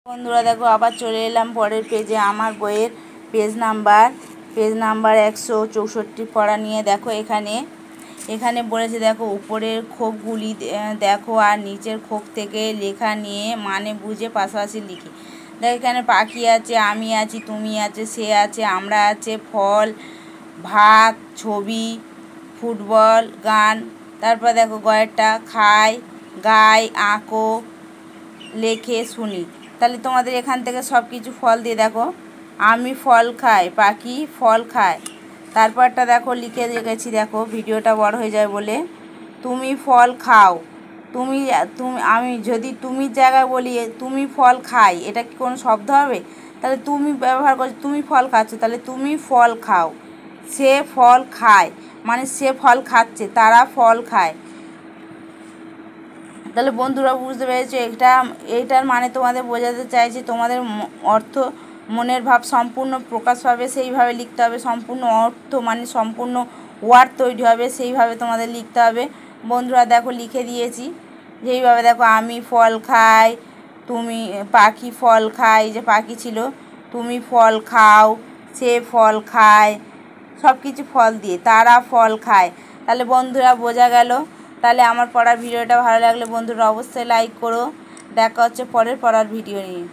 বন্ধুরা দেখো আবার চলে এলাম পরের পেজে। আমার বইয়ের পেজ নাম্বার 164 পড়া নিয়ে। দেখো এখানে বলেছে, দেখো উপরের খোকগুলি দেখো আর নিচের খোক থেকে লেখা নিয়ে মানে বুঝে পাশাপাশি লিখি। দেখো এখানে পাখি আছে, আমি আছি, তুমি আছে, সে আছে, আমরা আছে, ফল, ভাত, ছবি, ফুটবল, গান। তারপর দেখো গয়েরটা খাই, গাই, আঁকো, লেখে, শুনি। তাহলে তোমাদের এখান থেকে সব কিছু ফল দিয়ে দেখো, আমি ফল খাই, পাখি ফল খায়। তারপরটা দেখো লিখে রেখেছি, দেখো ভিডিওটা বড় হয়ে যায় বলে, তুমি ফল খাও। তুমি আমি যদি তুমির জায়গায় বলি তুমি ফল খাই, এটা কি কোনো শব্দ হবে? তাহলে তুমি ব্যবহার করছো, তুমি ফল খাচ্ছ, তাহলে তুমি ফল খাও। সে ফল খায় মানে সে ফল খাচ্ছে, তারা ফল খায়। তাহলে বন্ধুরা বুঝতে পেরেছো, এইটার মানে তোমাদের বোঝাতে চাইছে তোমাদের অর্থ, মনের ভাব সম্পূর্ণ প্রকাশ পাবে সেইভাবে লিখতে হবে। সম্পূর্ণ অর্থ মানে সম্পূর্ণ ওয়ার্ড তৈরি হবে, সেইভাবে তোমাদের লিখতে হবে। বন্ধুরা দেখো লিখে দিয়েছি যেইভাবে। দেখো আমি ফল খাই, তুমি পাখি ফল খায়, যে পাখি ছিল, তুমি ফল খাও, সে ফল খায়, সব কিছু ফল দিয়ে, তারা ফল খায়। তাহলে বন্ধুরা বোঝা গেল। তাহলে আমার পড়ার ভিডিওটা ভালো লাগলে বন্ধুরা অবশ্যই লাইক করো। দেখা হচ্ছে পরের পড়ার ভিডিও নিয়ে।